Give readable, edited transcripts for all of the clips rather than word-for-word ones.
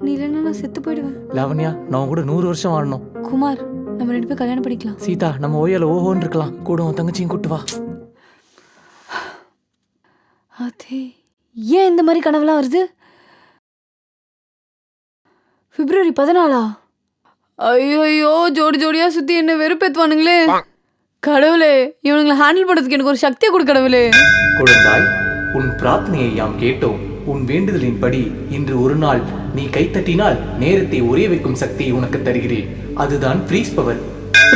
நீ இல்லைன்னா நான் செத்து போயிடுவேன். லாவண்யா, நான் கூட 100 வருஷம் வாழணும். குமார், நம்ம 2 பேரும் கல்யாணம் பண்ணிக்கலாம். சீதா, நம்ம ஓயால ஓஹோன்னு இருக்கலாம். கூட உன் தங்கச்சியும் கூட்டு வா. அதே ஏன் இந்த மாதிரி கனவுலாம் வருது? பிப்ரவரி 14. ஐயோ, ஜோடி ஜோடியா சுத்தி என்ன வெறுப்பேத்துவானுங்களே. கடவுளே, இவனுங்களை ஹேண்டில் பண்றதுக்கு எனக்கு ஒரு சக்தியை கொடு கடவுளே. குழந்தாய், உன் பிரார்த்தனையை யாம் கேட்டோம். உன் வேண்டுதலின்படி இன்று ஒரு நாள் நீ கைத்தட்டினால் நேரத்தை உறைய வைக்கும் சக்தியை உனக்கு தருகிறேன். அதுதான் ஃப்ரீஸ் பவர்.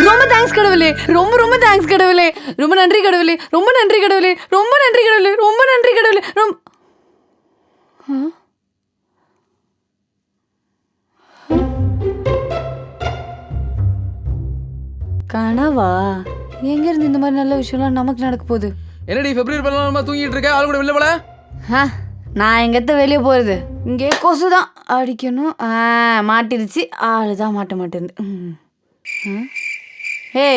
ரொம்ப தேங்க்ஸ் கடவுளே, ரொம்ப ரொம்ப தேங்க்ஸ் கடவுளே. ரொம்ப நன்றி கடவுளே, ரொம்ப நன்றி கடவுளே, ரொம்ப நன்றி கடவுளே, ரொம்ப நன்றி கடவுளே. கனவா? எங்க இருந்து இந்த மாதிரி நல்ல விஷயம்லாம் நமக்கு நடக்க போகுது? என்னடி பிப்ரவரி 14 தூங்கிட்டு இருக்க? ஆளு கூட வெளில போல. நான் எங்கத்த வெளியே போறது? இங்கே கொசு தான் அடிக்கணும். மாட்டிருச்சு. ஆளு தான் மாட்ட மாட்டேருந்து. ஹே,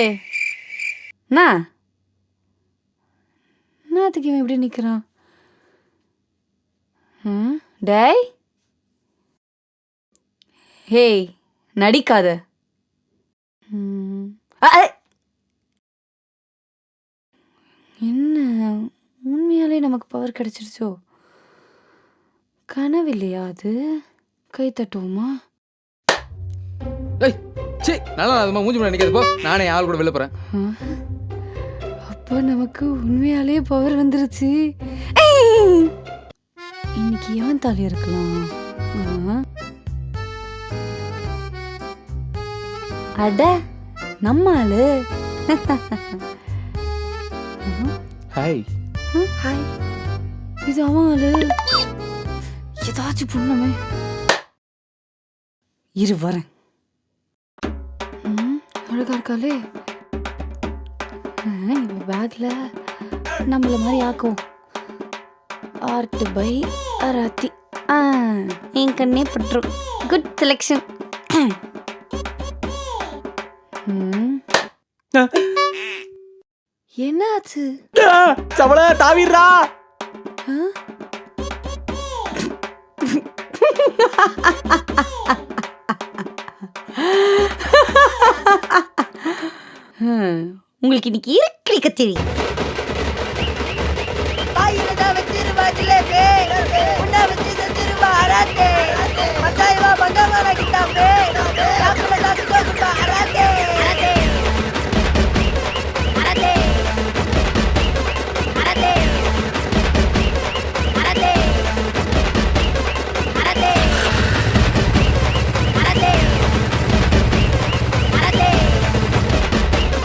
நாத்துக்கு இவன் எப்படி நிற்கிறான்? டேய், ஹே, நடிக்காத. என்ன, உண்மையாலே நமக்கு பவர் கிடைச்சிருச்சோ? கனவு இல்லையா அது? கை தட்டுவோமா? நல்லா அதுமா மூஞ்சி பண்ண நினைக்காது போ. நானே ஆள் கூட வெளில போறேன். அப்போ நமக்கு உண்மையாலே பவர் வந்துருச்சு. இன்னைக்கு ஏன் தாலி இருக்கலாம்? அட, நம்ம ஆளு. ஹாய். ஹாய். இது அவன் ஆளு. ஏதாச்சும் பொண்ணுமே. இரு வரேன். அழகா இருக்காளே. பேக்ல நம்மள மாதிரி ஆக்கும். Art by அராத்தி. என் கண்ணே பற்றும். Good selection. என்னாச்சு? சவள தாவிரா. உங்களுக்கு இன்னைக்கு இருக்கு கத்திரி.